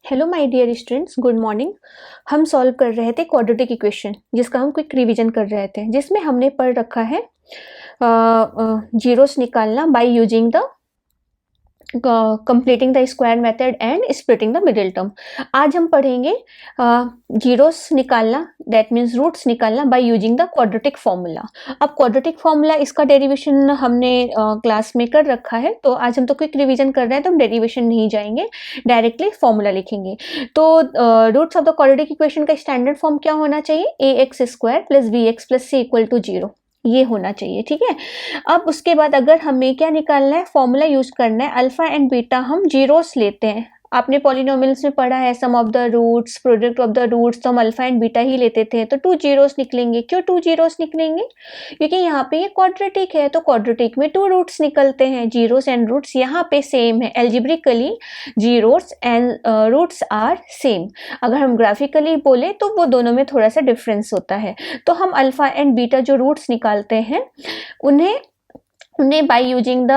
Hello my dear students, good morning. हम solve कर रहे थे क्वाड्रेटिक इक्वेशन जिसका हम क्विक रिवीजन कर रहे थे, जिसमें हमने पढ़ रखा है जीरोस निकालना by using the completing the square method and splitting the middle term. आज हम पढ़ेंगे जीरोस निकालना, दैट मीन्स रूट्स निकालना by using the quadratic formula. अब क्वाड्रेटिक फॉर्मूला इसका डेरिवेशन हमने क्लास में कर रखा है, तो आज हम तो क्विक रिवीजन कर रहे हैं तो हम डेरिवेशन नहीं जाएंगे, डायरेक्टली फॉर्मूला लिखेंगे। तो roots of the quadratic equation का स्टैंडर्ड फॉर्म क्या होना चाहिए? A x square plus B x plus C equal to 0, ये होना चाहिए। ठीक है, अब उसके बाद अगर हमें क्या निकालना है, फॉर्मूला यूज करना है। अल्फा एंड बीटा हम जीरोस लेते हैं। आपने पॉलिनोमियल्स में पढ़ा है sum of the roots, product of the roots, तो हम अल्फा एंड बीटा ही लेते थे, तो 2 जीरोस निकलेंगे। क्यों 2 जीरोस निकलेंगे? क्योंकि यहाँ पे ये क्वाड्रेटिक है, तो क्वाड्रेटिक में 2 रूट्स निकलते हैं। जीरोस एंड रूट्स यहाँ पे सेम है, algebraically zeros and roots are same. अगर हम ग्राफिकली बोले तो वो दोनों में थोड़ा सा डिफरेंस होता है। तो हम अल्फा एंड बीटा जो रूट्स निकालते हैं उन्हें by using the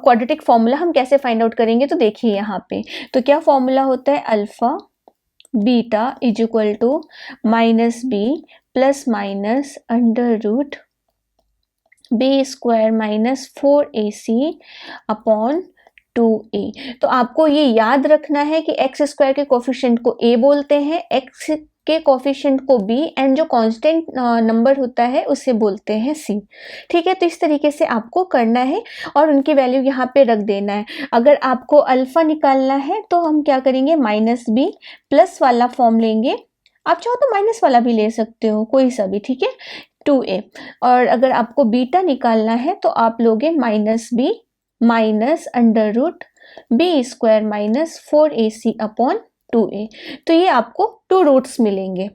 quadratic formula हम कैसे फाइंड आउट करेंगे, तो देखिए यहाँ पे तो क्या फॉर्मूला होता है, alpha beta is equal to minus B plus minus under root B square minus 4ac upon 2a। तो आपको ये याद रखना है कि एक्स स्क्वायर के कोफिशिएंट को a बोलते हैं, एक्स के कोफिशिएंट को b, एंड जो कांस्टेंट नंबर होता है उसे बोलते हैं c। ठीक है, तो इस तरीके से आपको करना है और उनकी वैल्यू यहाँ पे रख देना है। अगर आपको अल्फा निकालना है तो हम क्या करेंगे, माइनस बी प्लस वाला फॉर्म लेंगे। आप चाहो तो माइनस वाला भी ले सकते हो, कोई सा भी, ठीक है, 2a। और अगर आपको बीटा निकालना है तो आप लोगे minus B minus under root B square minus 4ac upon 2a। तो ये आपको 2 रूट्स मिलेंगे।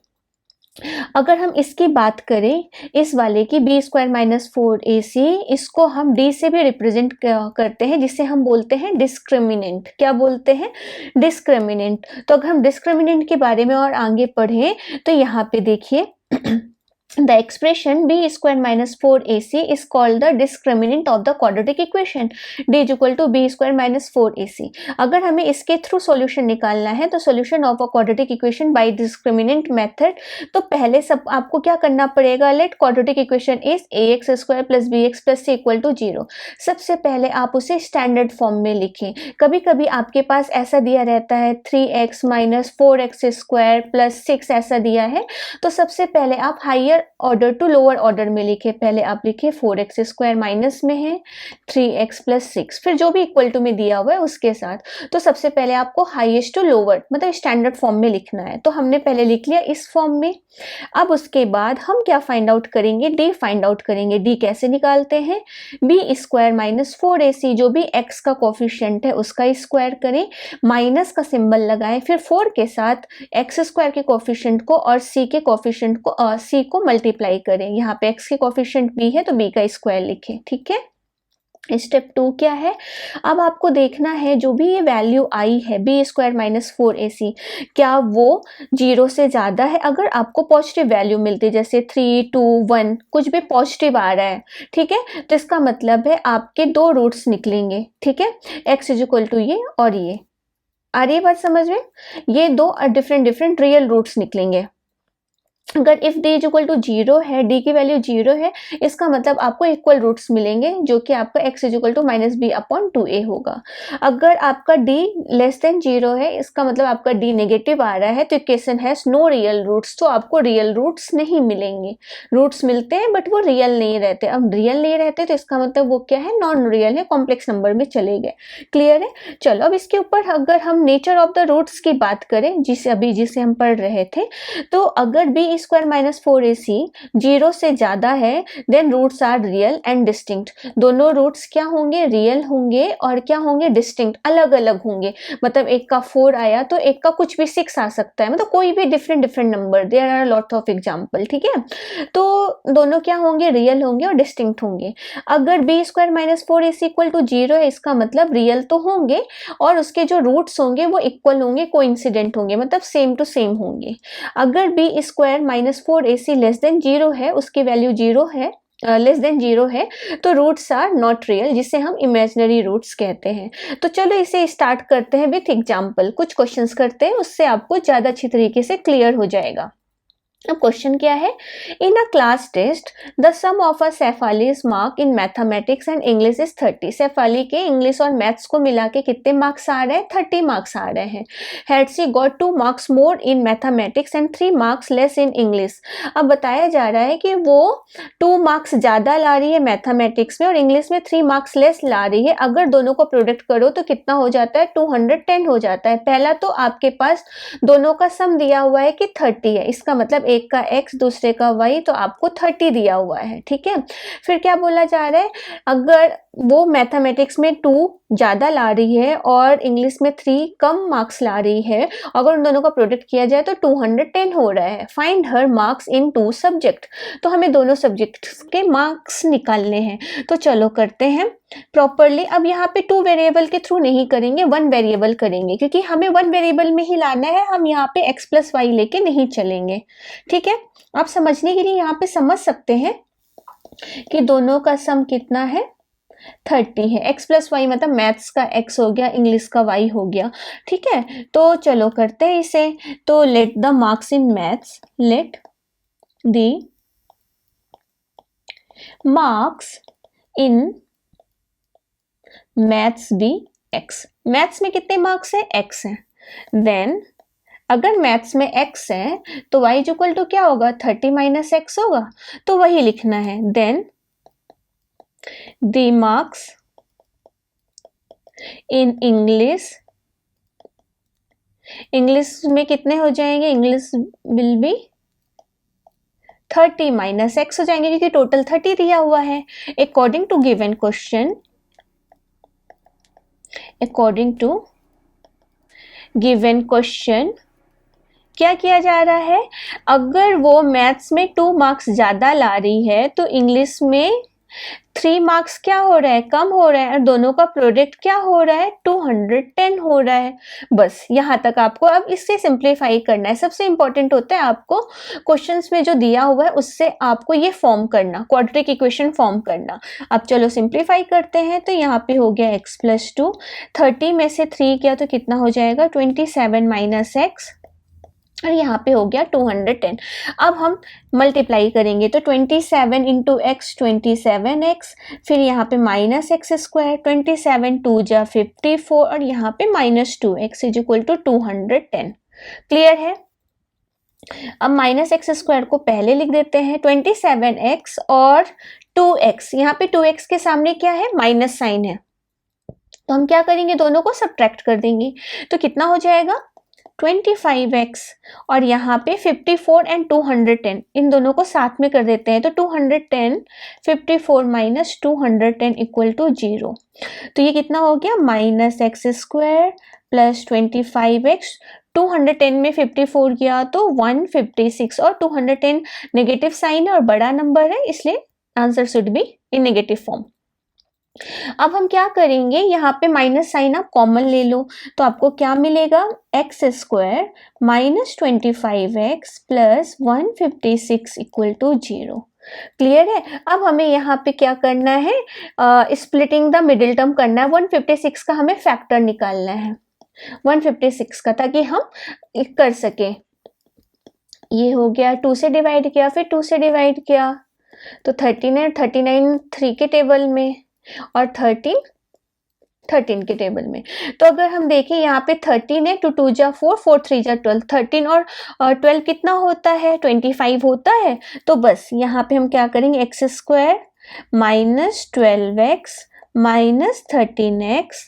अगर हम इसकी बात करें, इस वाले की बी स्क्वायर माइनस 4ac, इसको हम d से भी रिप्रेजेंट करते हैं, जिसे हम बोलते हैं डिस्क्रिमिनेंट। क्या बोलते हैं? डिस्क्रिमिनेंट। तो अगर हम डिस्क्रिमिनेंट के बारे में और आगे पढ़ें तो यहाँ पे देखिए the expression b square minus 4ac is called the discriminant of the quadratic equation d is equal to b square minus 4ac। अगर हमें इसके थ्रू सॉल्यूशन निकालना है तो solution of a quadratic equation by discriminant method, तो पहले सब आपको क्या करना पड़ेगा, let quadratic equation is ax square plus bx plus c equal to 0। सबसे पहले आप उसे स्टैंडर्ड फॉर्म में लिखें। कभी कभी आपके पास ऐसा दिया रहता है 3x minus 4x square plus 6 ऐसा दिया है, तो सबसे पहले आप higher order to lower order में लिखे। पहले आप लिखे 4x स्क्वायर माइनस में है 3x प्लस 6, फिर जो भी इक्वल टू में दिया हुआ है उसके साथ। तो सबसे पहले आपको हाईएस्ट टू लोअर मतलब स्टैंडर्ड फॉर्म में लिखना है, तो हमने पहले लिख लिया इस फॉर्म में। अब उसके बाद हम क्या फाइंड आउट करेंगे, डी फाइंड आउट करेंगे। डी कैसे निकालते हैं, बी स्क्वायर माइनस 4ac, जो भी x का कोफिशिएंट है उसका स्क्वायर करें, माइनस का सिंबल लगाएं, फिर 4 के साथ x स्क्वायर के कोफिशिएंट को और c के कोफिशिएंट को c को मल्टीप्लाई करें। यहाँ पे x के कोफिशिएंट b है तो b का स्क्वायर लिखें। ठीक है, स्टेप 2 क्या है, अब आपको देखना है जो भी ये वैल्यू आई है बी स्क्वायर माइनस 4ac, क्या वो 0 से ज़्यादा है। अगर आपको पॉजिटिव वैल्यू मिलती है, जैसे 3, 2, 1 कुछ भी पॉजिटिव आ रहा है, ठीक है, तो इसका मतलब है आपके 2 रूट्स निकलेंगे। ठीक है, x इज इक्वल टू ये और ये। आ रही है बात समझ में? ये 2 डिफरेंट रियल रूट्स निकलेंगे। अगर if d is equal to 0 है, d की वैल्यू 0 है, इसका मतलब आपको इक्वल रूट्स मिलेंगे, जो कि आपका x is equal to minus B upon 2a होगा। अगर आपका d लेस देन 0 है, इसका मतलब आपका d नेगेटिव आ रहा है, तो equation has no real roots, तो आपको रियल रूट्स नहीं मिलेंगे। रूट्स मिलते हैं बट वो रियल नहीं रहते। अब रियल नहीं रहते तो इसका मतलब वो क्या है, नॉन रियल है, कॉम्प्लेक्स नंबर में चले गए। क्लियर है? चलो अब इसके ऊपर अगर हम नेचर ऑफ द रूट्स की बात करें, जिसे हम पढ़ रहे थे, तो अगर b स्क्वायर माइनस 4ac 0 से ज्यादा है, then roots are real and distinct. दोनों रूट्स क्या होंगे, रियल होंगे और क्या होंगे, डिस्टिंक्ट, अलग अलग होंगे। मतलब एक का 4 आया तो एक का कुछ भी 6 आ सकता है, मतलब कोई भी different number, there are lot of example. ठीक है, तो दोनों क्या होंगे, रियल होंगे और डिस्टिंक्ट होंगे। अगर b square minus 4ac equal to 0 है, इसका मतलब रियल तो होंगे और उसके जो रूट्स होंगे वो इक्वल होंगे, कोइंसिडेंट होंगे, मतलब सेम टू सेम होंगे। अगर b square minus 4ac less than 0 है, उसकी वैल्यू 0 है, लेस देन 0 है तो रूट्स आर नॉट रियल, जिसे हम इमेजिनरी रूट्स कहते हैं। तो चलो इसे स्टार्ट करते हैं विथ एग्जाम्पल, कुछ क्वेश्चंस करते हैं, उससे आपको ज़्यादा अच्छी तरीके से क्लियर हो जाएगा। अब क्वेश्चन क्या है, in a class test the sum of a Shefali's mark in mathematics and English is 30। Shefali के इंग्लिश और मैथ्स को मिला के कितने मार्क्स आ रहे हैं, 30 मार्क्स आ रहे हैं। Had she got 2 marks more in mathematics and 3 marks less in English. अब बताया जा रहा है कि वो 2 मार्क्स ज़्यादा ला रही है मैथमेटिक्स में और इंग्लिश में 3 मार्क्स लेस ला रही है। अगर दोनों को प्रोडक्ट करो तो कितना हो जाता है, 210 हो जाता है। पहला तो आपके पास दोनों का सम दिया हुआ है कि 30 है, इसका मतलब एक का x दूसरे का y, तो आपको 30 दिया हुआ है, ठीक है। फिर क्या बोला जा रहा है, अगर वो मैथमेटिक्स में 2 ज़्यादा ला रही है और इंग्लिश में 3 कम मार्क्स ला रही है, अगर उन दोनों का प्रोडक्ट किया जाए तो 210 हो रहा है। Find her marks in 2 subject, तो हमें दोनों सब्जेक्ट्स के मार्क्स निकालने हैं। तो चलो करते हैं प्रॉपरली। अब यहाँ पे 2 वेरिएबल के थ्रू नहीं करेंगे, 1 वेरिएबल करेंगे, क्योंकि हमें 1 वेरिएबल में ही लाना है, हम यहाँ पे x प्लस वाई लेके नहीं चलेंगे, ठीक है। आप समझने के लिए यहाँ पे समझ सकते हैं कि दोनों का सम कितना है, 30 है। x प्लस वाई मतलब मैथ्स का x हो गया, इंग्लिश का y हो गया, ठीक है। तो चलो करते हैं इसे। तो let the marks in maths, let the marks in maths be x। Maths में कितने मार्क्स है, x है। देन अगर मैथ्स में x है तो y इज इक्वल टू क्या होगा, 30 माइनस x होगा, तो वही लिखना है। Then the marks in English, English में कितने हो जाएंगे, English will be 30 minus x हो जाएंगे, क्योंकि टोटल 30 दिया हुआ है। According to given question, according to given question क्या किया जा रहा है, अगर वो मैथ्स में 2 मार्क्स ज़्यादा ला रही है तो इंग्लिश में 3 मार्क्स क्या हो रहा है, कम हो रहा है, और दोनों का प्रोडक्ट क्या हो रहा है, 210 हो रहा है। बस यहाँ तक आपको अब इससे सिंप्लीफाई करना है। सबसे इंपॉर्टेंट होता है आपको क्वेश्चंस में जो दिया हुआ है उससे आपको ये फॉर्म करना, क्वाड्रेटिक इक्वेशन फॉर्म करना। अब चलो सिंप्लीफाई करते हैं। तो यहाँ पे हो गया x प्लस 2, 30 में से 3 किया तो कितना हो जाएगा, 27 माइनस एक्स, और यहाँ पे हो गया 210। अब हम मल्टीप्लाई करेंगे तो 27 इंटू एक्स 27x, फिर यहाँ पे माइनस एक्स स्क्वायर, 27 2 जा 54, और यहाँ पे minus 2x is equal to 210। Clear है। अब माइनस एक्स स्क्वायर को पहले लिख देते हैं, 27x और 2x, यहाँ पे 2x के सामने क्या है, माइनस साइन है, तो हम क्या करेंगे, दोनों को सब्ट्रैक्ट कर देंगे। तो कितना हो जाएगा, 25x, और यहाँ पे 54 एंड 210, इन दोनों को साथ में कर देते हैं, तो 210 54 माइनस 210 इक्वल टू 0। तो ये कितना हो गया, minus x square plus 25x, 210 में 54 किया तो 156, और 210 नेगेटिव साइन है और बड़ा नंबर है, इसलिए answer should be in negative form. अब हम क्या करेंगे, यहाँ पे माइनस साइन आप कॉमन ले लो, तो आपको क्या मिलेगा, X square minus 25x plus 156 equal to 0। Clear है। अब हमें यहाँ पे क्या करना है, स्प्लिटिंग द मिडिल टर्म करना है। 156 का हमें फैक्टर निकालना है, 156 का, ताकि हम कर सके। ये हो गया, 2 से डिवाइड किया, फिर 2 से डिवाइड किया तो 39 3 के टेबल में, और 13 के टेबल में। तो अगर हम देखें यहाँ पे 13 है, 2 2 जा 4, 4 3 जा 12, 13 और 12 कितना होता है, 25 होता है। तो बस यहाँ पे हम क्या करेंगे, X square minus 12x minus 13x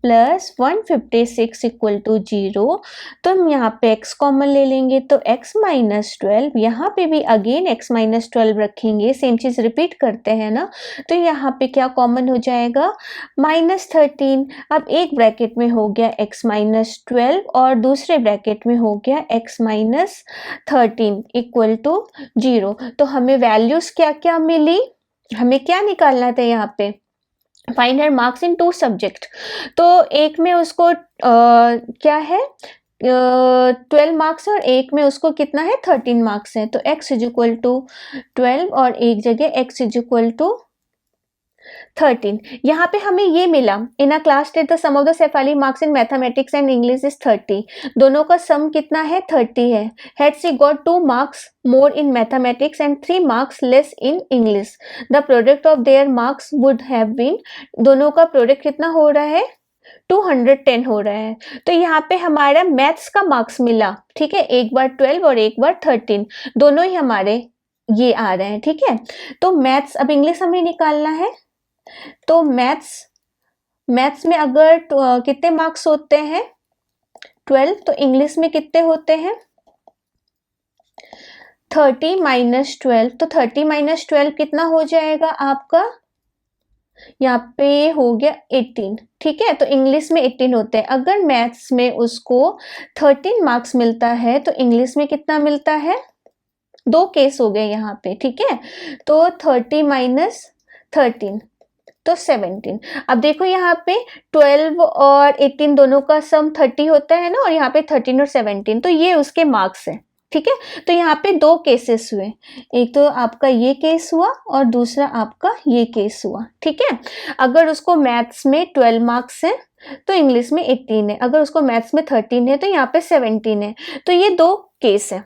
plus 156 equal to 0। तो हम यहाँ पे x कॉमन ले लेंगे, तो x माइनस 12, यहाँ पे भी अगेन x माइनस 12 रखेंगे, सेम चीज़ रिपीट करते हैं ना। तो यहाँ पे क्या कॉमन हो जाएगा, माइनस 13। अब एक ब्रैकेट में हो गया x माइनस 12 और दूसरे ब्रैकेट में हो गया x माइनस 13 इक्वल टू 0। तो हमें वैल्यूज़ क्या क्या मिली, हमें क्या निकालना था यहाँ पे, find her marks in 2 subject. तो एक में उसको क्या है, 12 मार्क्स है और एक में उसको कितना है 13 मार्क्स है, तो x इज इक्वल टू 12 और एक जगह x इज इक्वल टू 13। यहाँ पे हमें ये मिला, in a class test the sum of the Shefali marks in mathematics and English is 30। दोनों का सम कितना है 30 है। Had she got 2 marks more in mathematics and 3 marks less in English, the product of their marks would have been, दोनों का product कितना हो रहा है 210 हो रहा है। तो यहाँ पे हमारा मैथ्स का मार्क्स मिला, ठीक है, एक बार 12 और एक बार 13, दोनों ही हमारे ये आ रहे हैं, ठीक है। तो मैथ्स, अब इंग्लिश हमें निकालना है, तो मैथ्स में अगर कितने मार्क्स होते हैं 12, तो इंग्लिश में कितने होते हैं 30 माइनस 12, तो 30 माइनस 12 कितना हो जाएगा आपका, यहाँ पे हो गया 18, ठीक है। तो इंग्लिश में 18 होते हैं। अगर मैथ्स में उसको 13 मार्क्स मिलता है तो इंग्लिश में कितना मिलता है, दो केस हो गए यहाँ पे, ठीक है। तो 30 माइनस 13 तो 17। अब देखो यहाँ पे 12 और 18 दोनों का सम 30 होता है ना, और यहाँ पे 13 और 17, तो ये उसके मार्क्स है, ठीक है। तो यहाँ पे दो केसेस हुए, एक तो आपका ये केस हुआ और दूसरा आपका ये केस हुआ, ठीक है। अगर उसको मैथ्स में 12 मार्क्स है तो इंग्लिश में 18 है, अगर उसको मैथ्स में 13 है तो यहाँ पे 17 है। तो ये दो केस है।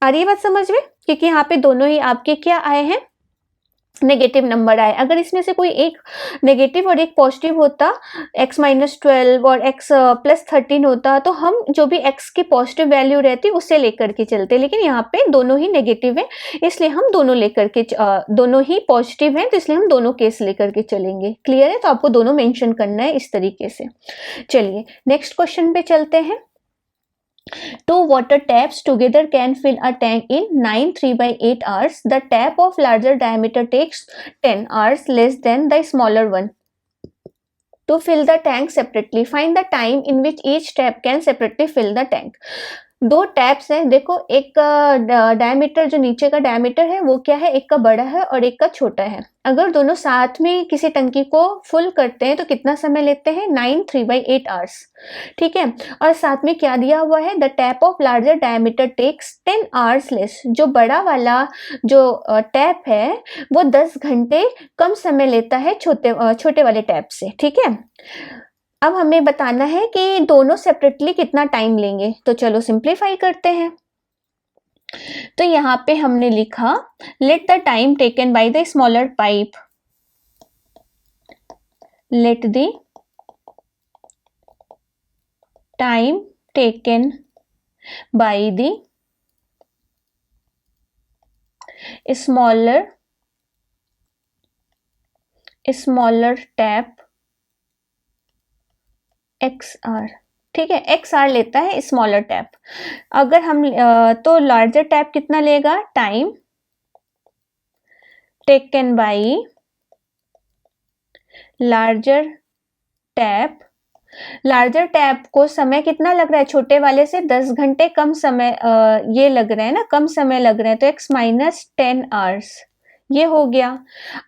आ रही है बात समझ में, क्योंकि यहाँ पे दोनों ही आपके क्या आए हैं, नेगेटिव नंबर आए। अगर इसमें से कोई एक नेगेटिव और एक पॉजिटिव होता, x माइनस 12 और x प्लस 13 होता, तो हम जो भी x की पॉजिटिव वैल्यू रहती उससे लेकर के चलते, लेकिन यहाँ पे दोनों ही नेगेटिव है, इसलिए हम दोनों लेकर के दोनों ही पॉजिटिव हैं, तो इसलिए हम दोनों केस लेकर के चलेंगे। क्लियर है, तो आपको दोनों मेंशन करना है इस तरीके से। चलिए नेक्स्ट क्वेश्चन पे चलते हैं। Two water taps together can fill a tank in 9 3/8 hours. The tap of larger diameter takes 10 hours less than the smaller one. To fill the tank separately, find the time in which each tap can separately fill the tank. दो taps हैं, देखो एक का diameter, जो नीचे का diameter है वो क्या है, एक का बड़ा है और एक का छोटा है। अगर दोनों साथ में किसी टंकी को फुल करते हैं तो कितना समय लेते हैं 9 3/8 आवर्स, ठीक है। और साथ में क्या दिया हुआ है, the tap of larger diameter takes 10 hours less, जो बड़ा वाला जो टैप है वो 10 घंटे कम समय लेता है छोटे वाले टैप से, ठीक है। अब हमें बताना है कि दोनों सेपरेटली कितना टाइम लेंगे, तो चलो सिंप्लीफाई करते हैं। तो यहाँ पे हमने लिखा let the time taken by the smaller pipe, let the time taken by the smaller tap XR, ठीक है, XR लेता है स्मॉलर टैप। अगर हम तो लार्जर टैप कितना लेगा, time taken by larger tap, larger tap को समय कितना लग रहा है छोटे वाले से 10 घंटे कम समय ये लग रहा है ना, कम समय लग रहा है, तो x माइनस 10 आवर्स ये हो गया।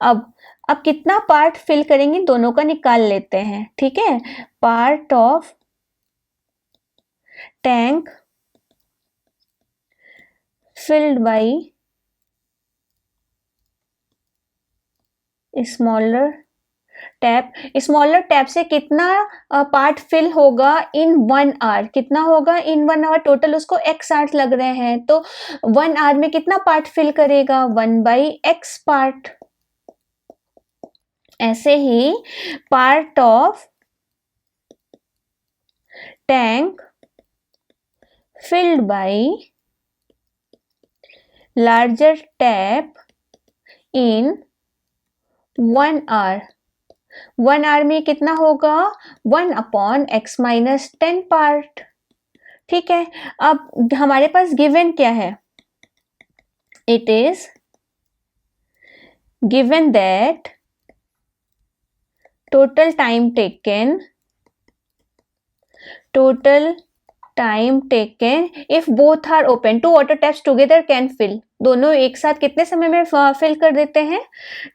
अब कितना पार्ट फिल करेंगे दोनों का निकाल लेते हैं, ठीक है। Part of tank filled bye smaller tap, smaller tap से कितना पार्ट फिल होगा इन 1 आवर, कितना होगा इन 1 आवर, टोटल उसको x आवर्स लग रहे हैं, तो 1 आवर में कितना पार्ट फिल करेगा 1/x पार्ट। ऐसे ही part of tank filled by larger tap in 1 hour, 1 hour में कितना होगा 1/x माइनस 10 पार्ट, ठीक है। अब हमारे पास गिवन क्या है, it is given that total time taken if both are open, two water taps together can fill, दोनों एक साथ कितने समय में फिल कर देते हैं,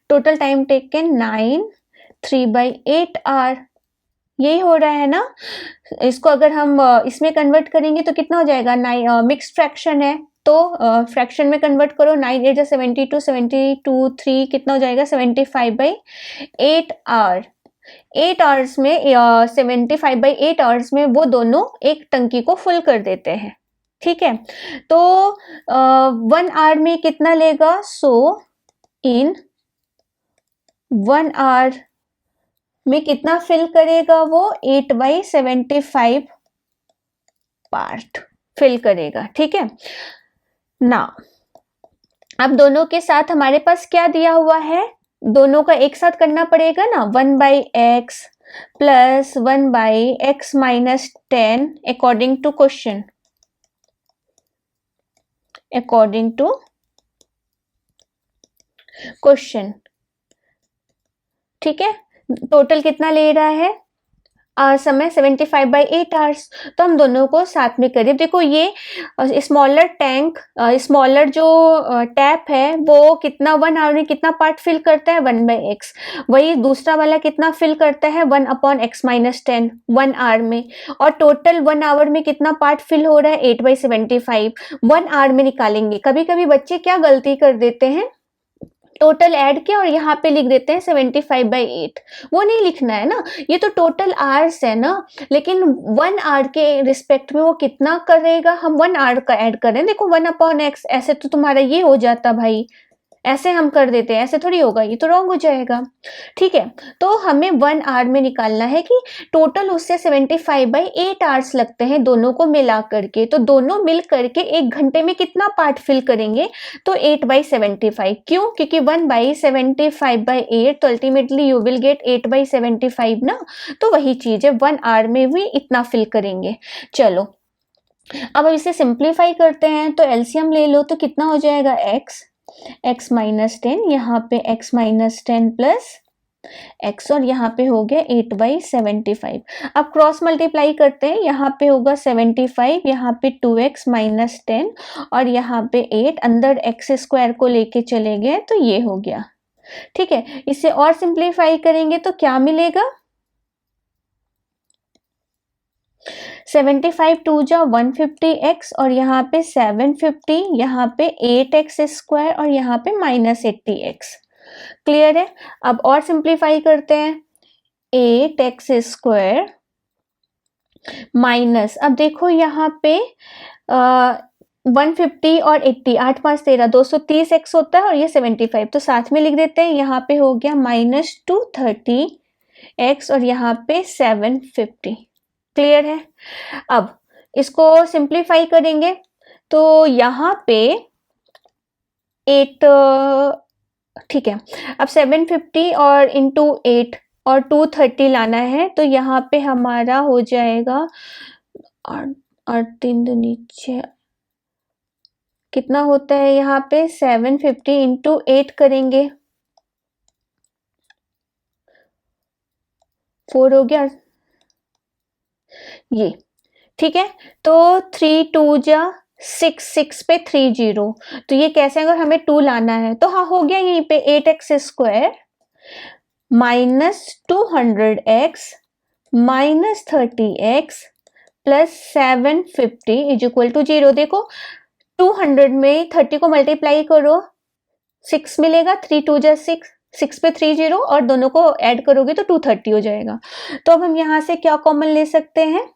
टोटल टाइम टेकन 9 3/8 आवर यही हो रहा है ना। इसको अगर हम इसमें कन्वर्ट करेंगे तो कितना हो जाएगा, मिक्स्ड फ्रैक्शन है तो फ्रैक्शन में कन्वर्ट करो, 9 8 72, 72 3 कितना हो जाएगा 75/8 आवर। 8 आवर्स में 75/8 आवर्स में वो दोनों एक टंकी को फुल कर देते हैं। ठीक है, तो 1 आवर में कितना लेगा, सो इन 1 आवर में कितना फिल करेगा वो, 8/75 पार्ट फिल करेगा। ठीक है ना, अब दोनों के साथ हमारे पास क्या दिया हुआ है, दोनों का एक साथ करना पड़ेगा ना, 1/x plus 1/x minus 10 according to question, according to question. ठीक है, टोटल कितना ले रहा है समय, 75/8 आवर्स। तो हम दोनों को साथ में करें। देखो ये स्मॉलर टैंक, स्मॉलर जो टैप है वो कितना 1 आवर में कितना पार्ट फिल करता है, 1/x। वही दूसरा वाला कितना फिल करता है, 1/x माइनस 10 1 आवर में। और टोटल 1 आवर में कितना पार्ट फिल हो रहा है, 8/75 1 आवर में निकालेंगे। कभी कभी बच्चे क्या गलती कर देते हैं, टोटल ऐड किया और यहाँ पे लिख देते हैं 75/8, वो नहीं लिखना है ना, ये तो टोटल आवर्स है ना, लेकिन 1 आवर के रिस्पेक्ट में वो कितना करेगा, हम 1 आवर का ऐड कर रहे हैं। देखो 1/x ऐसे तो तुम्हारा ये हो जाता भाई, ऐसे हम कर देते हैं, ऐसे थोड़ी होगा, ये तो रॉन्ग हो जाएगा। ठीक है, तो हमें 1 आवर में निकालना है कि टोटल उससे 75/8 आवर्स लगते हैं दोनों को मिला करके। तो दोनों मिल करके 1 घंटे में कितना पार्ट फिल करेंगे, तो 8/75। क्यों, क्योंकि 1/75/8 तो अल्टीमेटली यू विल गेट 8/75 ना, तो वही चीज है, 1 आवर में भी इतना फिल करेंगे। चलो अब इसे सिंप्लीफाई करते हैं, तो एलसीएम ले लो, तो कितना हो जाएगा x माइनस 10, यहाँ पे x माइनस 10 प्लस x, और यहाँ पे हो गया 8/75। अब क्रॉस मल्टीप्लाई करते हैं, यहाँ पे होगा 75, यहाँ पे 2x माइनस 10 और यहाँ पे 8, अंदर x स्क्वायर को लेके चले गए तो ये हो गया। ठीक है, इसे और सिंप्लीफाई करेंगे तो क्या मिलेगा, 75 2 जा 150x और यहाँ पे 750, यहाँ पे 8x स्क्वायर और यहाँ पे माइनस 80x। क्लियर है, अब और सिंप्लीफाई करते हैं, 8x स्क्वायर माइनस, अब देखो यहाँ पे 150 और 80, 8 5 13, 230x होता है और ये 75, तो साथ में लिख देते हैं, यहाँ पे हो गया माइनस 230x और यहाँ पे 750। क्लियर है, अब इसको सिंप्लीफाई करेंगे तो यहाँ पे 8, ठीक है, अब 750 और इंटू 8 और 230 लाना है, तो यहाँ पे हमारा हो जाएगा 8 3 2 नीचे कितना होता है, यहाँ पे 750 इंटू 8 करेंगे, 4 हो गया ये। ठीक है, तो 3 2 जा 6, 6 पे 3 0, तो ये कैसे, अगर हमें 2 लाना है तो हाँ हो गया, यहीं पे 8x square minus 200x minus 30x plus 750 is equal to 0। देखो 200 में 30 को मल्टीप्लाई करो, 6 मिलेगा, 3 2 जा 6, 6 पे 3 0 और दोनों को ऐड करोगे तो 230 हो जाएगा। तो अब हम यहाँ से क्या कॉमन ले सकते हैं,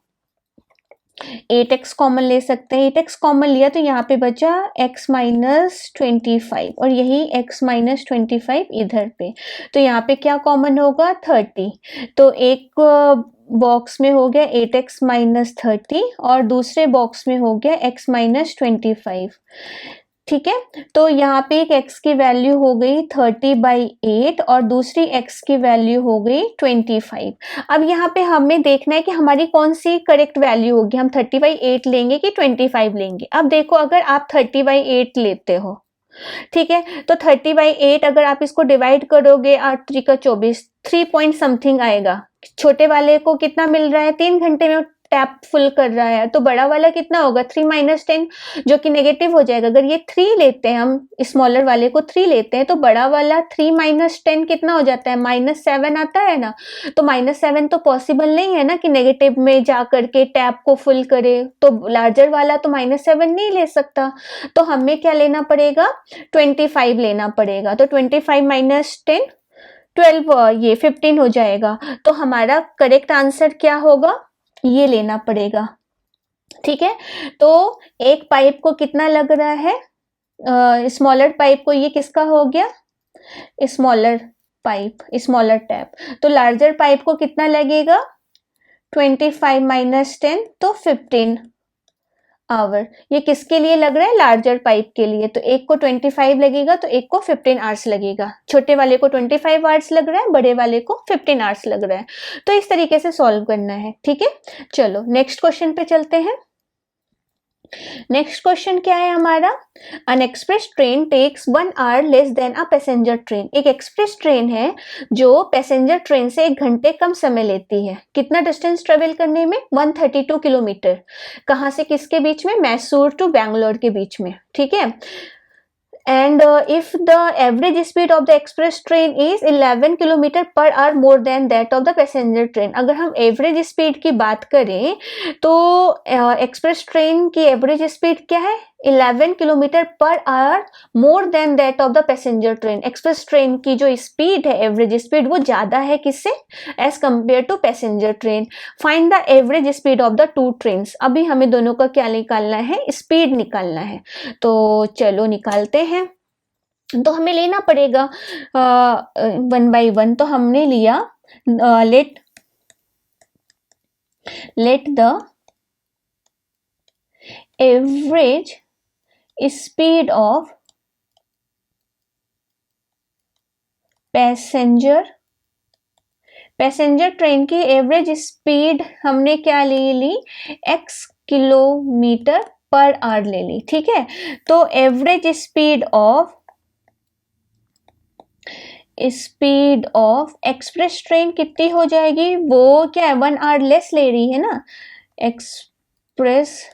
8x कॉमन ले सकते हैं, 8x कॉमन लिया तो यहाँ पे बचा x माइनस 25 और यही x माइनस 25 इधर पे, तो यहाँ पे क्या कॉमन होगा 30, तो एक बॉक्स में हो गया 8x माइनस 30 और दूसरे बॉक्स में हो गया x माइनस 25। ठीक है, तो यहाँ पे एक x की वैल्यू हो गई 30/8 और दूसरी x की वैल्यू हो गई 25। अब यहाँ पे हमें देखना है कि हमारी कौन सी करेक्ट वैल्यू होगी, हम 30/8 लेंगे कि 25 लेंगे। अब देखो अगर आप 30/8 लेते हो, ठीक है, तो 30/8 अगर आप इसको डिवाइड करोगे 8 3 का 24, 3 पॉइंट समथिंग आएगा। छोटे वाले को कितना मिल रहा है, 3 घंटे में टैप फुल कर रहा है, तो बड़ा वाला कितना होगा 3 माइनस 10, जो कि नेगेटिव हो जाएगा। अगर ये 3 लेते हैं, हम स्मॉलर वाले को 3 लेते हैं, तो बड़ा वाला 3 माइनस 10 कितना हो जाता है, -7 आता है ना। तो -7 तो पॉसिबल नहीं है ना कि नेगेटिव में जा करके टैप को फुल करे, तो लार्जर वाला तो -7 नहीं ले सकता। तो हमें क्या लेना पड़ेगा, 25 लेना पड़ेगा। तो 25 माइनस 10 12, ये 15 हो जाएगा। तो हमारा करेक्ट आंसर क्या होगा, ये लेना पड़ेगा। ठीक है, तो एक पाइप को कितना लग रहा है, स्मॉलर पाइप को, ये किसका हो गया, स्मॉलर पाइप, स्मॉलर टैप। तो लार्जर पाइप को कितना लगेगा, 25 माइनस 10, तो 15 आवर। ये किसके लिए लग रहा है, लार्जर पाइप के लिए। तो एक को 25 लगेगा, तो एक को 15 आवर्स लगेगा। छोटे वाले को 25 आवर्स लग रहा है, बड़े वाले को 15 आवर्स लग रहा है। तो इस तरीके से सॉल्व करना है। ठीक है, चलो नेक्स्ट क्वेश्चन पे चलते हैं। नेक्स्ट क्वेश्चन क्या है हमारा, an express train takes 1 hour less than a passenger train. एक एक्सप्रेस ट्रेन है जो पैसेंजर ट्रेन से 1 घंटे कम समय लेती है। कितना डिस्टेंस ट्रेवल करने में, 132 किलोमीटर। कहाँ से किसके बीच में, मैसूर टू बैंगलोर के बीच में। ठीक है, and if the average speed of the express train is 11 kilometre per hour more than that of the passenger train. अगर हम एवरेज स्पीड की बात करें तो एक्सप्रेस ट्रेन की एवरेज स्पीड क्या है, 11 kilometre per hour more than that of the passenger train. Express train की जो स्पीड है, एवरेज स्पीड, वो ज्यादा है किससे, as compare to passenger train. Find the average speed of the 2 trains. अभी हमें दोनों का क्या निकालना है, स्पीड निकालना है। तो चलो निकालते हैं। तो हमें लेना पड़ेगा 1 by 1। तो हमने लिया let the average speed of passenger train की एवरेज स्पीड हमने क्या ली x किलोमीटर पर आवर ले ली। ठीक है, तो average speed of express train कितनी हो जाएगी, वो क्या है, 1 आवर लेस ले रही है ना। एक्सप्रेस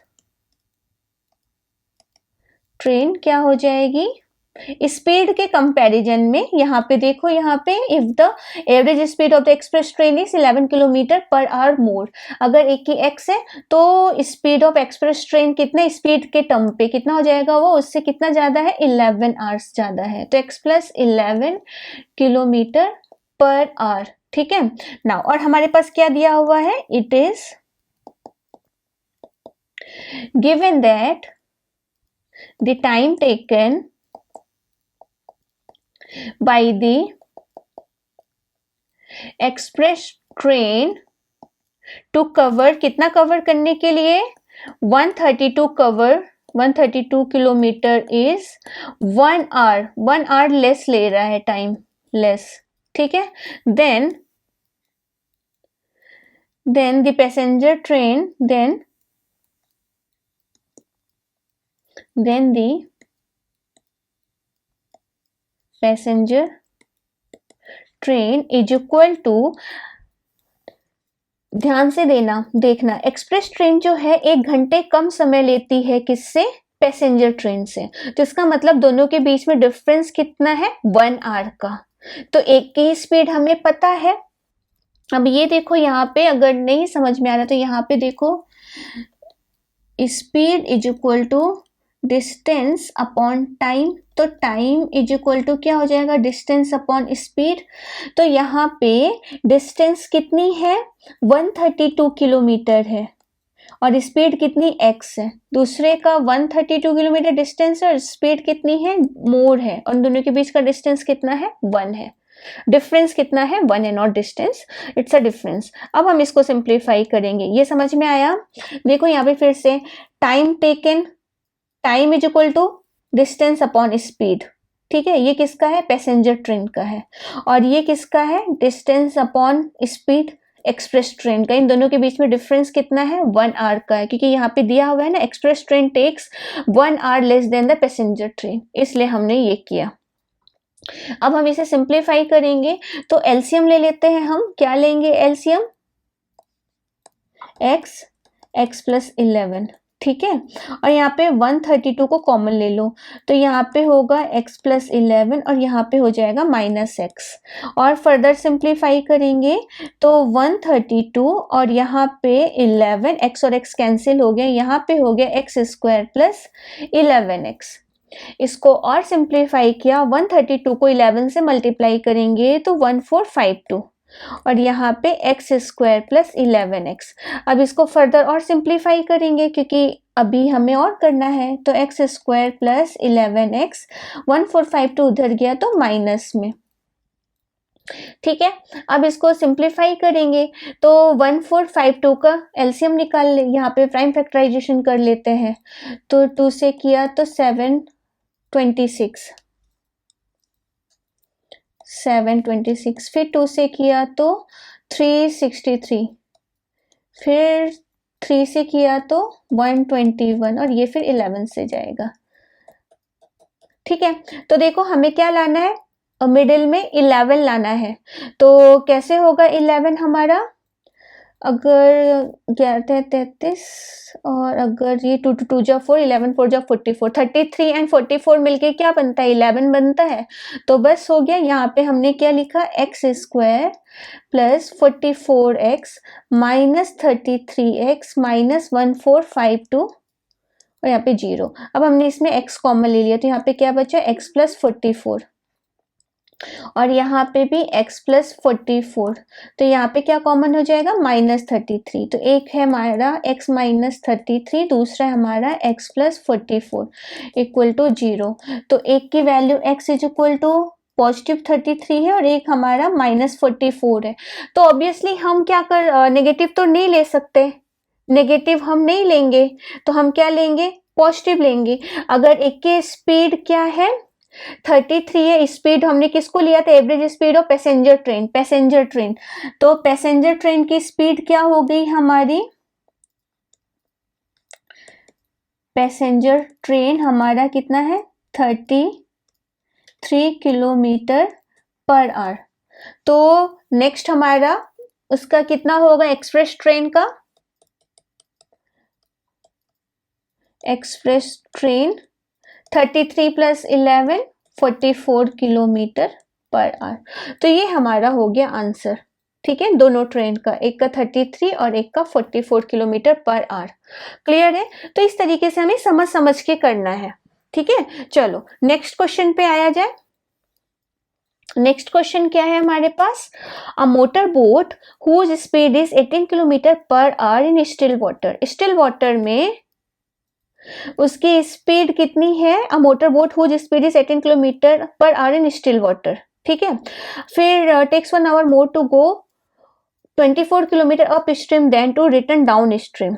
ट्रेन क्या हो जाएगी, स्पीड के कंपैरिजन में। यहाँ पे देखो, यहाँ पे if the average speed of the express train is 11 kilometre per hour more. अगर एक की x है तो स्पीड ऑफ एक्सप्रेस ट्रेन कितने, स्पीड के टर्म पे कितना हो जाएगा, वो उससे कितना ज्यादा है, 11 आवर्स ज्यादा है। तो x plus 11 kilometre per our. ठीक है, नाउ और हमारे पास क्या दिया हुआ है, it is given that the time taken by the express train to cover, कितना कवर करने के लिए, 132 किलोमीटर इज 1 आवर लेस ले रहा है, टाइम लेस। ठीक है, then the passenger train then the passenger train is equal to, ध्यान से देखना, एक्सप्रेस ट्रेन जो है 1 घंटे कम समय लेती है किससे, पैसेंजर ट्रेन से। तो इसका मतलब दोनों के बीच में डिफरेंस कितना है, 1 आवर का। तो एक की स्पीड हमें पता है। अब ये देखो, यहाँ पे अगर नहीं समझ में आ रहा तो यहाँ पे देखो, speed is equal to distance upon time. तो टाइम इज इक्वल टू क्या हो जाएगा, डिस्टेंस अपॉन स्पीड। तो यहाँ पे डिस्टेंस कितनी है, 132 किलोमीटर है, और स्पीड कितनी x है। दूसरे का 132 किलोमीटर डिस्टेंस और स्पीड कितनी है, मोर है, और दोनों के बीच का डिस्टेंस कितना है, 1 है। डिफरेंस कितना है, 1 है, not distance, it's a difference. अब हम इसको सिंप्लीफाई करेंगे। ये समझ में आया। देखो यहाँ पे फिर से, time taken, time is equal to distance upon speed. ठीक है, ये किसका है, पैसेंजर ट्रेन का है, और ये किसका है, distance upon speed, express train का। इन दोनों के बीच में डिफरेंस कितना है, 1 आवर का है, क्योंकि यहाँ पे दिया हुआ है ना, express train takes 1 hour less than the passenger train, इसलिए हमने ये किया। अब हम इसे सिंप्लीफाई करेंगे, तो एलसीएम ले लेते हैं हम। क्या लेंगे एलसीएम, x x प्लस 11, ठीक है। और यहाँ पे 132 को कॉमन ले लो, तो यहाँ पे होगा x प्लस 11 और यहाँ पे हो जाएगा माइनस एक्स। और फर्दर सिंप्लीफाई करेंगे तो 132 और यहाँ पे 11, x और x कैंसिल हो गया, यहाँ पे हो गया एक्स स्क्वायर प्लस 11x। इसको और सिंप्लीफाई किया, 132 को 11 से मल्टीप्लाई करेंगे तो 1452 और यहाँ पे एक्स स्क्वायर प्लस 11x। अब इसको फर्दर और सिंप्लीफाई करेंगे क्योंकि अभी हमें और करना है, तो एक्स स्क्वायर प्लस 11x, 1452 उधर गया तो माइनस में, ठीक है। अब इसको सिंप्लीफाई करेंगे तो 1452 का एलसीएम निकाल ले, यहाँ पे प्राइम फैक्टराइजेशन कर लेते हैं, तो 2 से किया तो 726, फिर 2 से किया तो 363, फिर 3 से किया तो 121 और ये फिर 11 से जाएगा, ठीक है। तो देखो हमें क्या लाना है, मिडिल में 11 लाना है। तो कैसे होगा 11 हमारा, अगर 11 33 और अगर ये 2 2 जा 4, 11 4 जा 44, 33 एंड 44 मिलके क्या बनता है, 11 बनता है। तो बस हो गया, यहाँ पे हमने क्या लिखा, x square plus 44x minus 33x minus 1452 और यहाँ पे 0। अब हमने इसमें x कॉमन ले लिया तो यहाँ पे क्या बचा, x प्लस 44 और यहाँ पे भी x प्लस 44, तो यहाँ पे क्या कॉमन हो जाएगा, माइनस 33। तो एक है हमारा x माइनस 33, दूसरा है हमारा x प्लस 44 इक्वल टू 0। तो एक की value x is equal to positive 33 है और एक हमारा माइनस 44 है। तो ऑब्वियसली हम क्या कर, नेगेटिव तो नहीं ले सकते, नेगेटिव हम नहीं लेंगे, तो हम क्या लेंगे, पॉजिटिव लेंगे। अगर एक की स्पीड क्या है 33 है, स्पीड हमने किसको लिया था, average speed of passenger train, passenger train. तो पैसेंजर ट्रेन की स्पीड क्या हो गई हमारी, पैसेंजर ट्रेन हमारा कितना है 33 किलोमीटर पर आवर। तो नेक्स्ट हमारा उसका कितना होगा, एक्सप्रेस ट्रेन का, express train 33 plus 11 44 kilometre per our. तो ये हमारा हो गया आंसर, ठीक है, दोनों ट्रेन का, एक का 33 और एक का 44 किलोमीटर पर आवर। क्लियर है। तो इस तरीके से हमें समझ समझ के करना है, ठीक है। चलो नेक्स्ट क्वेश्चन पे आया जाए। नेक्स्ट क्वेश्चन क्या है हमारे पास, a motor boat whose speed is 18 kilometre per hour in still water. Still water में उसकी स्पीड कितनी है, a motor boat whose speed is 18 kilometre per hour in still water, ठीक है। फिर takes 1 hour more to go 24 kilometre up stream then to return down stream,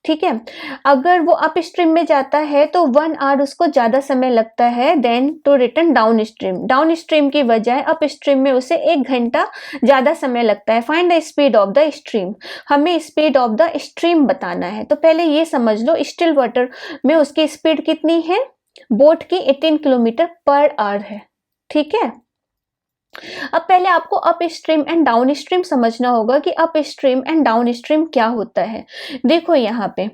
ठीक है। अगर वो अप स्ट्रीम में जाता है तो 1 आवर उसको ज्यादा समय लगता है then to return down stream, downstream की बजाय अप स्ट्रीम में उसे 1 घंटा ज्यादा समय लगता है। Find the speed of the stream, हमें स्पीड ऑफ द स्ट्रीम बताना है। तो पहले ये समझ लो स्टिल वाटर में उसकी स्पीड कितनी है, बोट की 18 किलोमीटर पर आवर है, ठीक है। अब पहले आपको up stream and down stream समझना होगा कि up stream and down stream क्या होता है। देखो यहाँ पे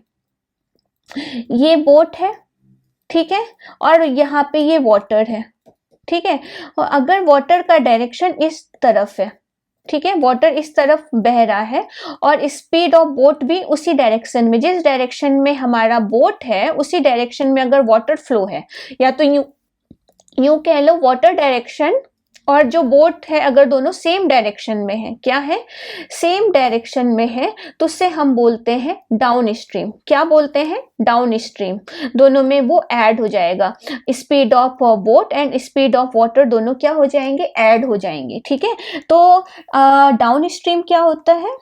ये बोट है, ठीक है, और यहाँ पे ये वाटर है, ठीक है। और अगर वाटर का डायरेक्शन इस तरफ है, ठीक है, वाटर इस तरफ बह रहा है और स्पीड ऑफ बोट भी उसी डायरेक्शन में, जिस डायरेक्शन में हमारा बोट है उसी डायरेक्शन में अगर वाटर फ्लो है, या तो यूं कह लो वाटर डायरेक्शन और जो बोट है अगर दोनों सेम डायरेक्शन में है, क्या है, सेम डायरेक्शन में है, तो उससे हम बोलते हैं डाउन स्ट्रीम। क्या बोलते हैं, डाउन स्ट्रीम। दोनों में वो ऐड हो जाएगा, speed of boat and speed of water दोनों क्या हो जाएंगे, ऐड हो जाएंगे, ठीक है। तो डाउन स्ट्रीम क्या होता है,